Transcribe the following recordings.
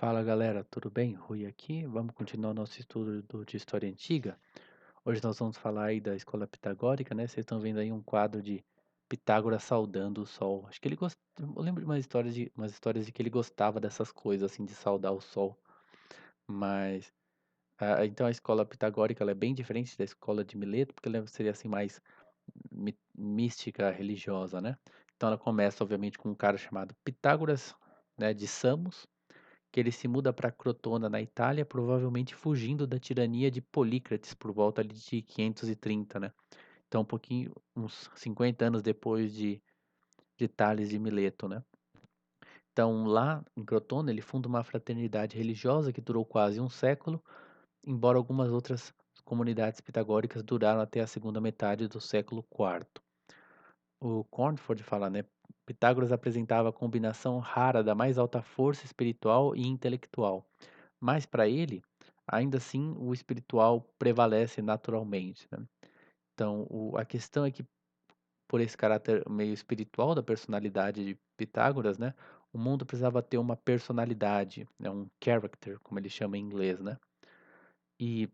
Fala galera, tudo bem? Rui aqui. Vamos continuar nosso estudo de história antiga. Hoje nós vamos falar aí da escola pitagórica, né? Vocês estão vendo aí um quadro de Pitágoras saudando o sol. Acho que ele gost... Eu lembro de umas histórias de que ele gostava dessas coisas assim de saudar o sol. Mas então a escola pitagórica ela é bem diferente da escola de Mileto, porque ela seria assim mais mística, religiosa, né? Então ela começa obviamente com um cara chamado Pitágoras, né, de Samos, que ele se muda para Crotona, na Itália, provavelmente fugindo da tirania de Polícrates por volta ali de 530, né? Então, um pouquinho, uns 50 anos depois de Tales de Mileto, né? Então, lá em Crotona, ele funda uma fraternidade religiosa que durou quase um século, embora algumas outras comunidades pitagóricas duraram até a segunda metade do século IV. O Cornford fala, né? Pitágoras apresentava a combinação rara da mais alta força espiritual e intelectual. Mas para ele, ainda assim, o espiritual prevalece naturalmente, né? Então, a questão é que, por esse caráter meio espiritual da personalidade de Pitágoras, né? O mundo precisava ter uma personalidade, né, um character, como ele chama em inglês, né? E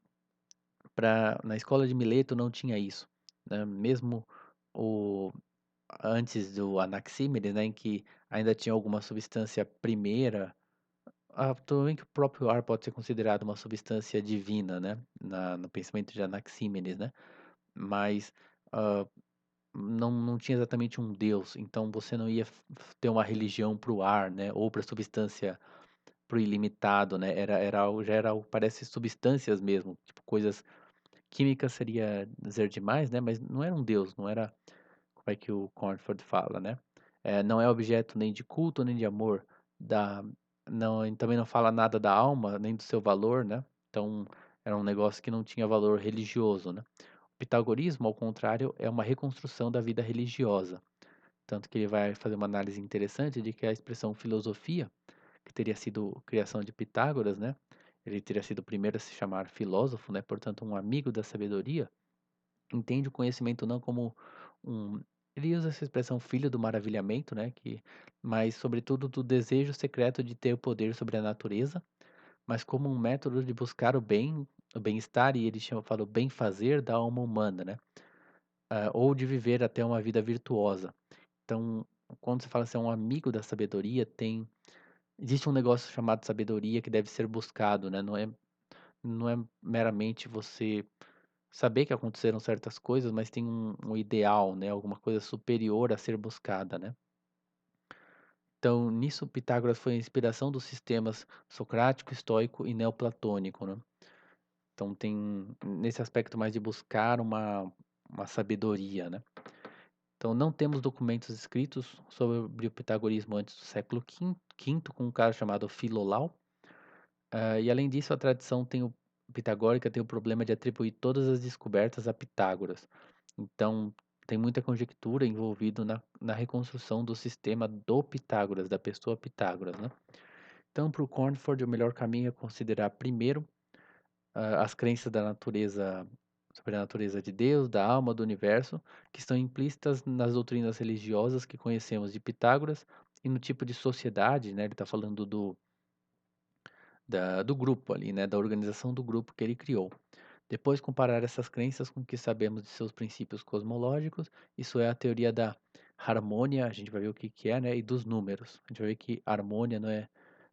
na escola de Mileto não tinha isso, né? Mesmo o, antes do Anaxímenes, né, em que ainda tinha alguma substância primeira. Tudo bem que o próprio ar pode ser considerado uma substância divina, né? No pensamento de Anaxímenes, né? Mas ah, não tinha exatamente um Deus, então você não ia ter uma religião para o ar, né? Ou para a substância, para o ilimitado, né? Já era algo, parece substâncias mesmo, tipo coisas químicas seria dizer demais, né? Mas não era um Deus, não era, como é que o Cornford fala, né? Não é objeto nem de culto nem de amor, da, não, e também não fala nada da alma nem do seu valor, né? Então era um negócio que não tinha valor religioso, né? O pitagorismo, ao contrário, é uma reconstrução da vida religiosa, tanto que ele vai fazer uma análise interessante de que a expressão filosofia, que teria sido criação de Pitágoras, né? Ele teria sido o primeiro a se chamar filósofo, né? Portanto, um amigo da sabedoria entende o conhecimento não como um ele usa essa expressão filho do maravilhamento, né, mas sobretudo do desejo secreto de ter o poder sobre a natureza, mas como um método de buscar o bem, o bem-estar e ele fala o bem-fazer da alma humana, né, ou de viver até uma vida virtuosa. Então, quando você fala assim, é um amigo da sabedoria, existe um negócio chamado sabedoria que deve ser buscado, né, não é meramente você saber que aconteceram certas coisas, mas tem um ideal, né? Alguma coisa superior a ser buscada, né? Então, nisso, Pitágoras foi a inspiração dos sistemas socrático, estoico e neoplatônico, né? Então, tem nesse aspecto mais de buscar uma sabedoria, né? Então, não temos documentos escritos sobre o pitagorismo antes do século quinto com um cara chamado Filolau. E além disso, a tradição pitagórica tem o problema de atribuir todas as descobertas a Pitágoras. Então, tem muita conjectura envolvida na reconstrução do sistema do Pitágoras, da pessoa Pitágoras, né? Então, para o Cornford, o melhor caminho é considerar primeiro as crenças da natureza, sobre a natureza de Deus, da alma, do universo, que estão implícitas nas doutrinas religiosas que conhecemos de Pitágoras e no tipo de sociedade, né? Ele está falando do grupo ali, né? Da organização do grupo que ele criou. Depois, comparar essas crenças com o que sabemos de seus princípios cosmológicos, isso é a teoria da harmonia, a gente vai ver o que que é, né, e dos números. A gente vai ver que harmonia não é,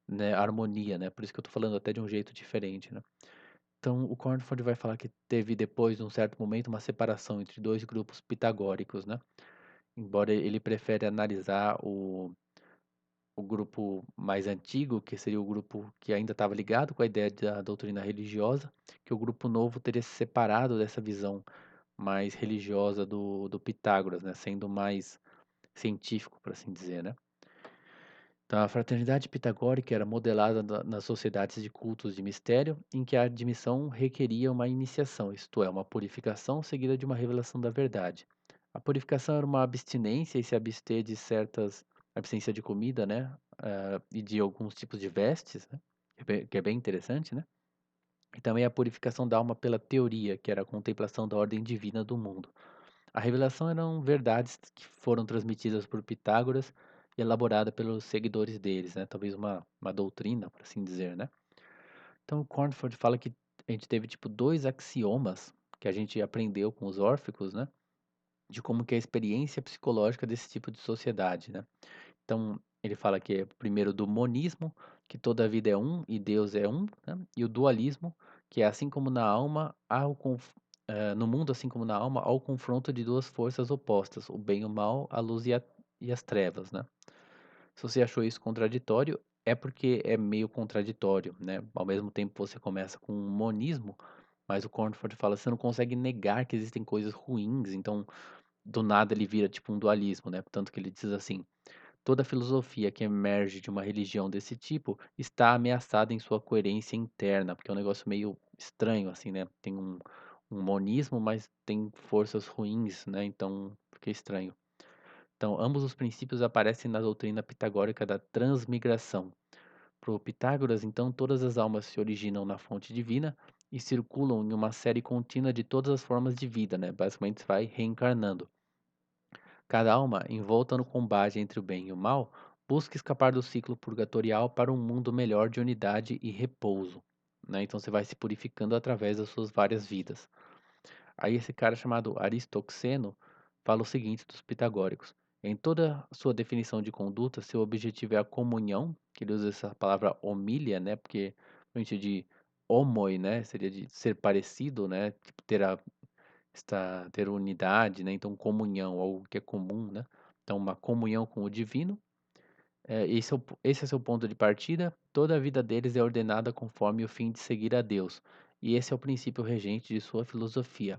né, harmonia, né, por isso que eu estou falando até de um jeito diferente, né. Então, o Cornford vai falar que teve depois, de um certo momento, uma separação entre dois grupos pitagóricos, né, embora ele prefere analisar o grupo mais antigo, que seria o grupo que ainda estava ligado com a ideia da doutrina religiosa, que o grupo novo teria se separado dessa visão mais religiosa do Pitágoras, né, sendo mais científico, por assim dizer, né. Então, a fraternidade pitagórica era modelada nas sociedades de cultos de mistério, em que a admissão requeria uma iniciação, isto é, uma purificação seguida de uma revelação da verdade. A purificação era uma abstinência e se abster de certas abstinência de comida, né, e de alguns tipos de vestes, né, que é bem interessante, né. E também a purificação da alma pela teoria, que era a contemplação da ordem divina do mundo. A revelação eram verdades que foram transmitidas por Pitágoras elaborada pelos seguidores deles, né, talvez uma doutrina, por assim dizer, né. Então o Cornford fala que a gente teve, tipo, 2 axiomas que a gente aprendeu com os órficos, né, de como que é a experiência psicológica desse tipo de sociedade, né. Então, ele fala que é primeiro do monismo, que toda a vida é um e Deus é um, né? E o dualismo, que é assim como na alma, no mundo, assim como na alma, há o confronto de duas forças opostas, o bem e o mal, a luz e as trevas, né? Se você achou isso contraditório, é porque é meio contraditório, né? Ao mesmo tempo você começa com um monismo, mas o Cornford fala, você não consegue negar que existem coisas ruins, então do nada ele vira tipo um dualismo, né? Tanto que ele diz assim: toda filosofia que emerge de uma religião desse tipo está ameaçada em sua coerência interna, porque é um negócio meio estranho, assim, né? Tem um monismo, mas tem forças ruins, né? Então fica estranho. Então, ambos os princípios aparecem na doutrina pitagórica da transmigração. Para o Pitágoras, então, todas as almas se originam na fonte divina e circulam em uma série contínua de todas as formas de vida, né? Basicamente, vai reencarnando. Cada alma, envolta no combate entre o bem e o mal, busca escapar do ciclo purgatorial para um mundo melhor de unidade e repouso, né? Então você vai se purificando através das suas várias vidas. Aí esse cara chamado Aristoxeno fala o seguinte dos pitagóricos: em toda sua definição de conduta, seu objetivo é a comunhão, que ele usa essa palavra homilia, né? Porque a gente de homoi, né? Seria de ser parecido, né? Tipo, ter unidade, né, então comunhão, algo que é comum, né. Então uma comunhão com o divino, esse é seu ponto de partida, toda a vida deles é ordenada conforme o fim de seguir a Deus, e esse é o princípio regente de sua filosofia.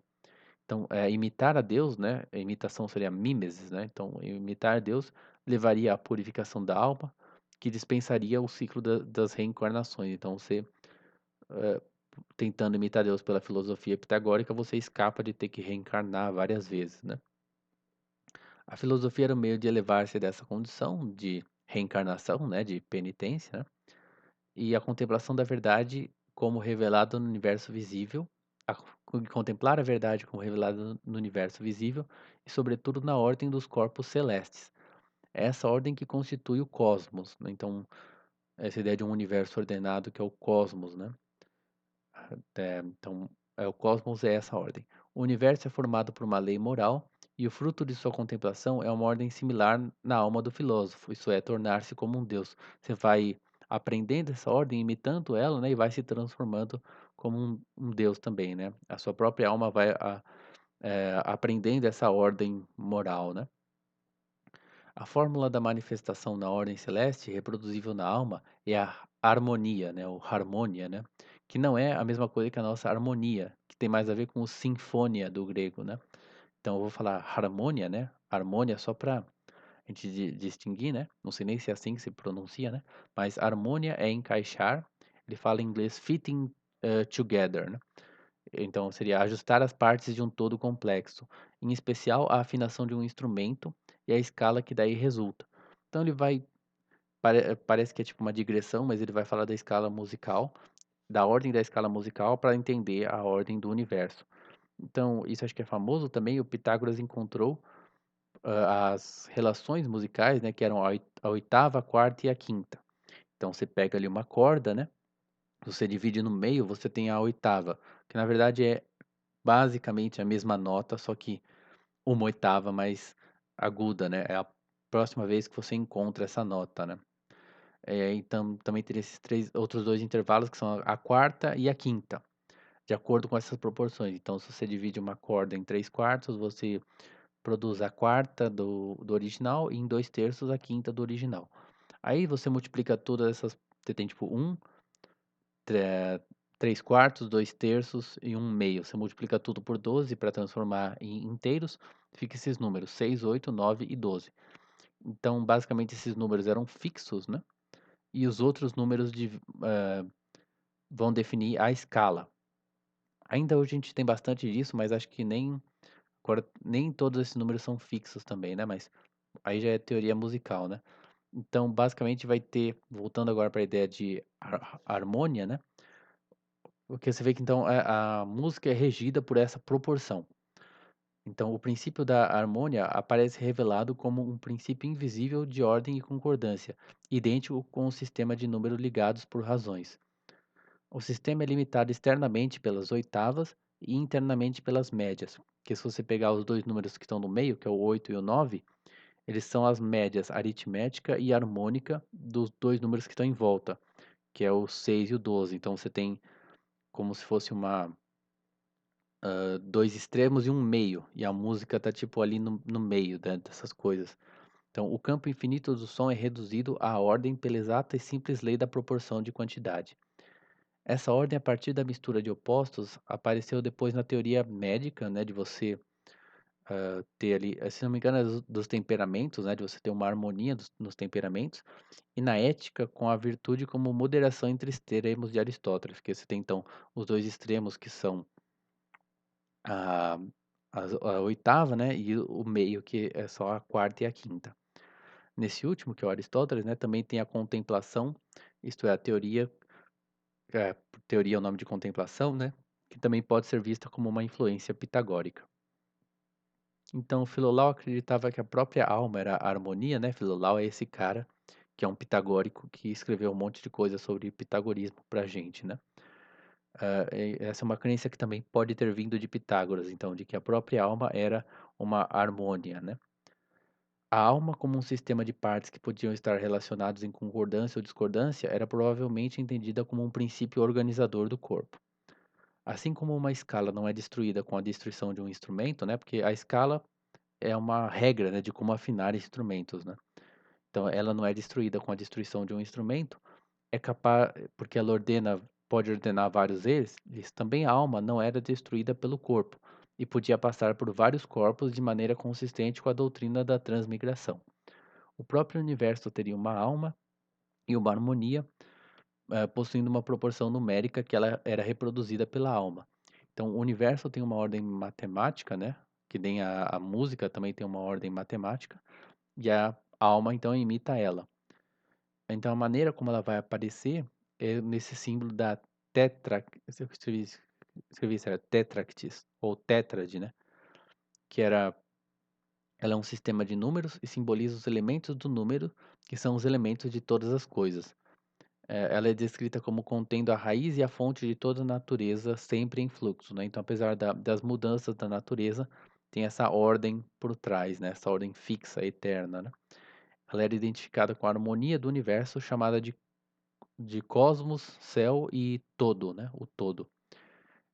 Então, imitar a Deus, né, a imitação seria mimesis, né, então imitar Deus levaria à purificação da alma, que dispensaria o ciclo das reencarnações. Então você, eh, tentando imitar Deus pela filosofia pitagórica, você escapa de ter que reencarnar várias vezes, né. A filosofia era o meio de elevar-se dessa condição de reencarnação, né, de penitência, né, e a contemplação da verdade como revelada no universo visível, contemplar a verdade como revelada no universo visível e, sobretudo, na ordem dos corpos celestes. É essa ordem que constitui o cosmos, né? Então, essa ideia de um universo ordenado que é o cosmos, né? Então, o cosmos é essa ordem. O universo é formado por uma lei moral e o fruto de sua contemplação é uma ordem similar na alma do filósofo, isso é, tornar-se como um Deus. Você vai aprendendo essa ordem, imitando ela, né, e vai se transformando como um Deus também, né? A sua própria alma vai aprendendo essa ordem moral, né? A fórmula da manifestação na ordem celeste, reproduzível na alma, é a harmonia, né, ou harmonia, né, que não é a mesma coisa que a nossa harmonia, que tem mais a ver com o sinfonia do grego, né. Então eu vou falar harmonia, né, harmonia só para a gente distinguir, né, não sei nem se é assim que se pronuncia, né, mas harmonia é encaixar, ele fala em inglês fitting, together, né. Então seria ajustar as partes de um todo complexo, em especial a afinação de um instrumento e a escala que daí resulta. Então ele vai, parece que é tipo uma digressão, mas ele vai falar da escala musical, da ordem da escala musical para entender a ordem do universo. Então isso acho que é famoso também, o Pitágoras encontrou as relações musicais, né, que eram a oitava, a quarta e a quinta. Então você pega ali uma corda, né, você divide no meio, você tem a oitava, que na verdade é basicamente a mesma nota, só que uma oitava mais aguda, né, é a próxima vez que você encontra essa nota, né. Então também teria esses 3 outros 2 intervalos que são a quarta e a quinta, de acordo com essas proporções. Então se você divide uma corda em 3/4, você produz a quarta do original e em 2/3 a quinta do original. Aí você multiplica todas essas, você tem tipo 1, 3/4, 2/3 e 1/2. Você multiplica tudo por 12 para transformar em inteiros, fica esses números 6, 8, 9 e 12. Então, basicamente, esses números eram fixos, né? E os outros números vão definir a escala. Ainda hoje a gente tem bastante disso, mas acho que agora, nem todos esses números são fixos também, né? Mas aí já é teoria musical, né? Então, basicamente, vai ter, voltando agora para a ideia de harmonia, né? Porque você vê que então a música é regida por essa proporção. Então, o princípio da harmonia aparece revelado como um princípio invisível de ordem e concordância, idêntico com o sistema de números ligados por razões. O sistema é limitado externamente pelas oitavas e internamente pelas médias, que se você pegar os dois números que estão no meio, que é o 8 e o 9, eles são as médias aritmética e harmônica dos dois números que estão em volta, que é o 6 e o 12. Então você tem como se fosse dois extremos e um meio, e a música tá tipo ali no meio, né, dessas coisas. Então, o campo infinito do som é reduzido à ordem pela exata e simples lei da proporção de quantidade. Essa ordem, a partir da mistura de opostos, apareceu depois na teoria médica, né, de você ter ali, se não me engano, é dos temperamentos, né, de você ter uma harmonia nos temperamentos, e na ética com a virtude como moderação entre extremos de Aristóteles, que você tem então os dois extremos que são a, a oitava, né, e o meio que é só a quarta e a quinta. Nesse último, que é o Aristóteles, né, também tem a contemplação, isto é, a teoria, teoria é o nome de contemplação, né, que também pode ser vista como uma influência pitagórica. Então, Filolau acreditava que a própria alma era a harmonia, né? Filolau é esse cara que é um pitagórico que escreveu um monte de coisa sobre pitagorismo pra gente, né? Essa é uma crença que também pode ter vindo de Pitágoras, então, de que a própria alma era uma harmonia, né? A alma, como um sistema de partes que podiam estar relacionados em concordância ou discordância, era provavelmente entendida como um princípio organizador do corpo. Assim como uma escala não é destruída com a destruição de um instrumento, né? Porque a escala é uma regra, né, de como afinar instrumentos, né? Então, ela não é destruída com a destruição de um instrumento, é capaz, porque ela pode ordenar vários eles, também a alma não era destruída pelo corpo e podia passar por vários corpos de maneira consistente com a doutrina da transmigração. O próprio universo teria uma alma e uma harmonia, possuindo uma proporção numérica que ela era reproduzida pela alma. Então, o universo tem uma ordem matemática, né? Que nem a música também tem uma ordem matemática, e a alma então imita ela. Então, a maneira como ela vai aparecer é nesse símbolo da tetra, se eu escrevi isso, era tetractis, ou tétrade, né? Que era, ela é um sistema de números e simboliza os elementos do número, que são os elementos de todas as coisas. Ela é descrita como contendo a raiz e a fonte de toda a natureza, sempre em fluxo, né? Então, apesar das mudanças da natureza, tem essa ordem por trás, né? Essa ordem fixa, eterna, né? Ela era identificada com a harmonia do universo, chamada de cosmos, céu e todo, né? O todo.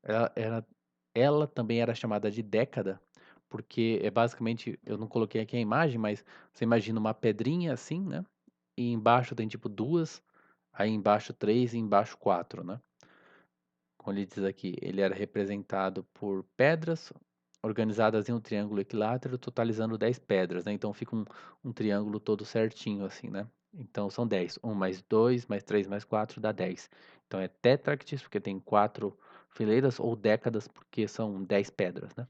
Ela, era, ela também era chamada de década, porque é basicamente, eu não coloquei aqui a imagem, mas você imagina uma pedrinha assim, né? E embaixo tem tipo duas, aí embaixo três e embaixo quatro, né? Como ele diz aqui, ele era representado por pedras organizadas em um triângulo equilátero, totalizando 10 pedras, né? Então fica um triângulo todo certinho assim, né? Então são 10. 1 mais 2 mais 3 mais 4 dá 10. Então é tétractis, porque tem 4 fileiras, ou décadas, porque são 10 pedras, né?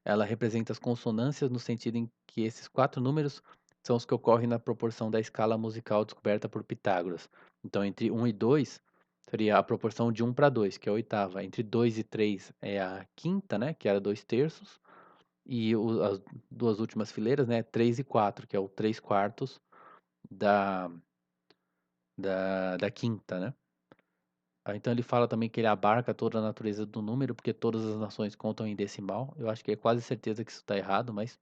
Ela representa as consonâncias no sentido em que esses quatro números são os que ocorrem na proporção da escala musical descoberta por Pitágoras. Então, entre um e 2 seria a proporção de um para 2, que é a oitava. Entre 2 e 3 é a quinta, né, que era 2 terços. E as duas últimas fileiras, né, 3 e 4, que é o 3 quartos da, da quinta, né? Então ele fala também que ele abarca toda a natureza do número, porque todas as nações contam em decimal. Eu acho que é quase certeza que isso está errado, mas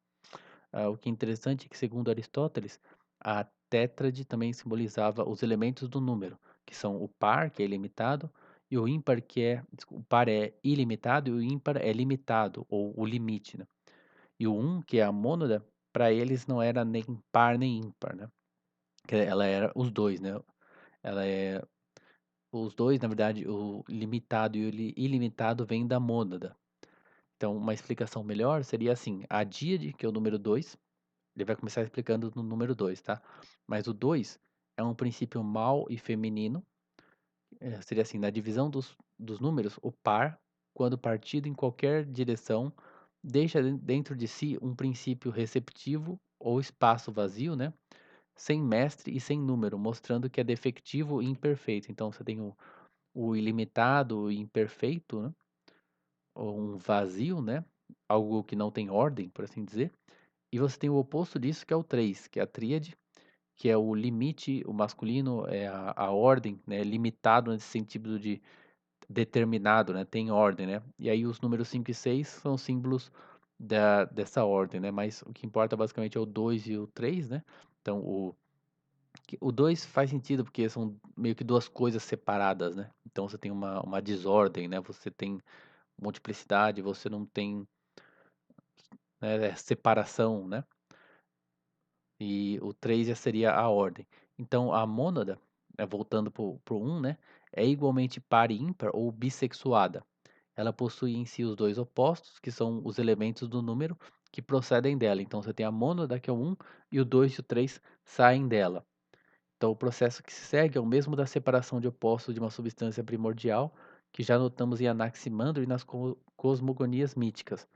o que é interessante é que, segundo Aristóteles, a tétrade também simbolizava os elementos do número, que são o par, que é ilimitado, e o ímpar, o par é ilimitado e o ímpar é limitado, ou o limite, né? E o um, que é a mônada, para eles não era nem par nem ímpar, né? Que ela era os dois, né? Ela é os dois, na verdade, o limitado e o ilimitado vêm da mônada. Então, uma explicação melhor seria assim: a díade, que é o número 2. Ele vai começar explicando no número 2, tá? Mas o 2 é um princípio mau e feminino. Seria assim, na divisão dos números, o par, quando partido em qualquer direção, deixa dentro de si um princípio receptivo ou espaço vazio, né? Sem mestre e sem número, mostrando que é defectivo e imperfeito. Então você tem o ilimitado e imperfeito, né? Ou um vazio, né? algo que não tem ordem, por assim dizer. E você tem o oposto disso, que é o 3, que é a tríade, que é o limite, o masculino é a ordem, né, limitado nesse sentido de determinado, né, tem ordem, né. E aí os números 5 e 6 são símbolos dessa ordem, né, mas o que importa basicamente é o 2 e o 3, né. Então o 2 faz sentido, porque são meio que 2 coisas separadas, né. Então você tem uma desordem, né, você tem multiplicidade, você não tem, separação, né. E o 3 já seria a ordem. Então a mônada, voltando para o 1, né, é igualmente par e ímpar ou bissexuada. Ela possui em si os 2 opostos, que são os elementos do número que procedem dela. Então você tem a mônada, que é o 1, e o 2 e o 3 saem dela. Então o processo que se segue é o mesmo da separação de opostos de uma substância primordial, que já notamos em Anaximandro e nas cosmogonias míticas.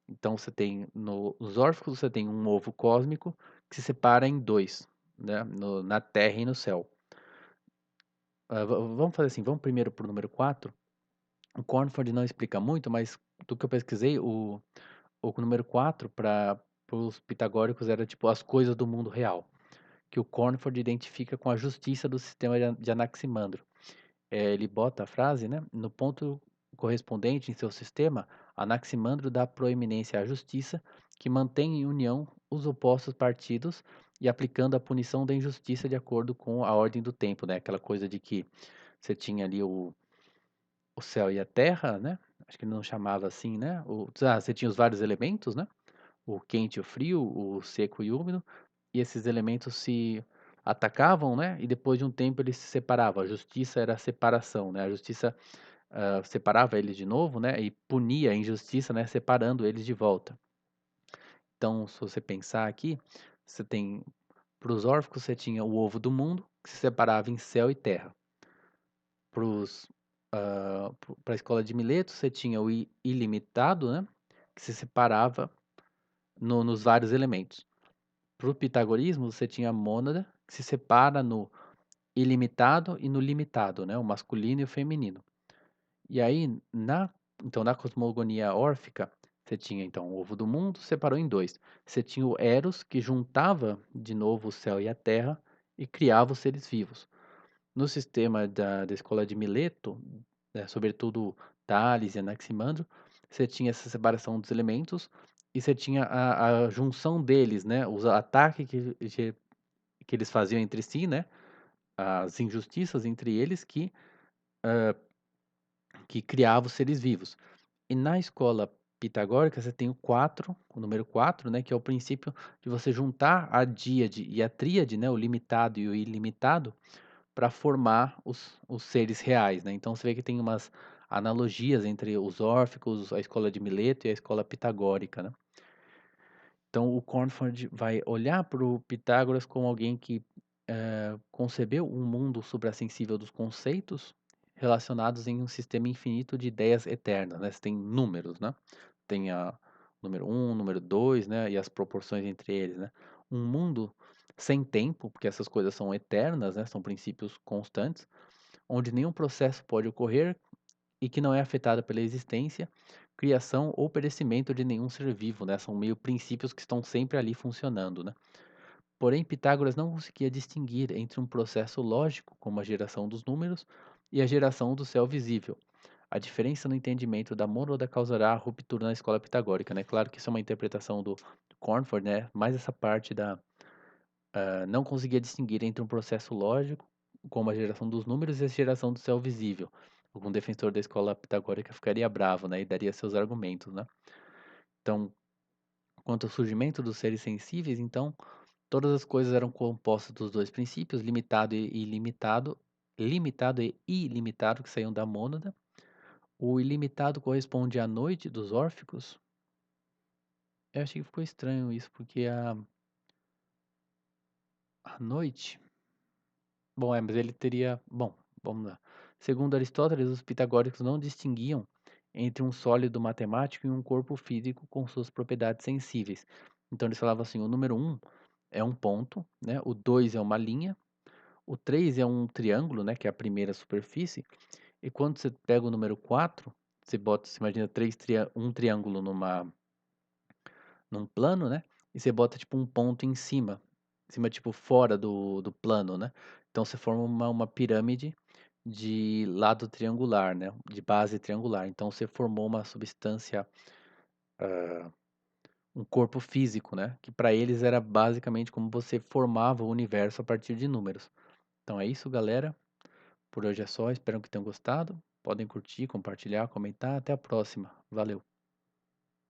Então você tem nos órficos você tem um ovo cósmico que se separa em 2, né, na Terra e no céu. Vamos fazer assim, vamos primeiro para o número 4. O Cornford não explica muito, mas do que eu pesquisei, o número 4 para os pitagóricos era tipo as coisas do mundo real, que o Cornford identifica com a justiça do sistema de Anaximandro. Ele bota a frase, né, no ponto correspondente em seu sistema, Anaximandro dá proeminência à justiça, que mantém em união os opostos partidos e aplicando a punição da injustiça de acordo com a ordem do tempo, né? Aquela coisa de que você tinha ali o céu e a terra, né? Acho que ele não chamava assim, né? Você tinha os vários elementos, né? O quente e o frio, o seco e o úmido, e esses elementos se atacavam, né? E depois de um tempo eles se separavam. A justiça era a separação, né? A justiça separava eles de novo, né? E punia a injustiça, né? Separando eles de volta. Então, se você pensar aqui, você tem para os órficos você tinha o ovo do mundo que se separava em céu e terra. Para a escola de Mileto você tinha o ilimitado, né? Que se separava nos vários elementos. Para o pitagorismo você tinha a mônada que se separa no ilimitado e no limitado, né? O masculino e o feminino. E aí, então, na cosmogonia órfica, você tinha então o ovo do mundo, separou em dois. Você tinha o Eros, que juntava de novo o céu e a terra e criava os seres vivos. No sistema da escola de Mileto, né, sobretudo Tales e Anaximandro, você tinha essa separação dos elementos e você tinha a junção deles, né, os ataques que eles faziam entre si, né, as injustiças entre eles que criava os seres vivos. E na escola pitagórica você tem o número 4, né, que é o princípio de você juntar a díade e a tríade, né, o limitado e o ilimitado, para formar os seres reais, né. Então você vê que tem umas analogias entre os órficos, a escola de Mileto e a escola pitagórica, né. Então o Cornford vai olhar para o Pitágoras como alguém que concebeu um mundo suprassensível dos conceitos relacionados em um sistema infinito de ideias eternas, né? Você tem números, né? Tem a número um, número 2, né? E as proporções entre eles, né? Um mundo sem tempo, porque essas coisas são eternas, né? São princípios constantes, onde nenhum processo pode ocorrer e que não é afetado pela existência, criação ou perecimento de nenhum ser vivo, né? São meio princípios que estão sempre ali funcionando, né? Porém, Pitágoras não conseguia distinguir entre um processo lógico, como a geração dos números, e a geração do céu visível. A diferença no entendimento da mônada causará a ruptura na escola pitagórica, né? Claro que isso é uma interpretação do Cornford, né? Mais essa parte não conseguia distinguir entre um processo lógico, como a geração dos números, e a geração do céu visível. Algum defensor da escola pitagórica ficaria bravo, né? E daria seus argumentos, né? Então, quanto ao surgimento dos seres sensíveis, então, todas as coisas eram compostas dos dois princípios, limitado e ilimitado, limitado e ilimitado, que saíam da mônada. O ilimitado corresponde à noite dos órficos. Eu achei que ficou estranho isso, porque a noite. Bom, mas ele teria. Bom, vamos lá. Segundo Aristóteles, os pitagóricos não distinguiam entre um sólido matemático e um corpo físico com suas propriedades sensíveis. Então eles falavam assim: o número um é um ponto, né? O 2 é uma linha, o 3 é um triângulo, né, que é a primeira superfície, e quando você pega o número 4, você imagina um triângulo num plano, né, e você bota, tipo, um ponto em cima, tipo, fora do plano, né. Então você forma uma pirâmide de lado triangular, né, de base triangular. Então você formou uma substância, um corpo físico, né, que para eles era basicamente como você formava o universo a partir de números. Então é isso, galera. Por hoje é só, espero que tenham gostado. Podem curtir, compartilhar, comentar. Até a próxima. Valeu!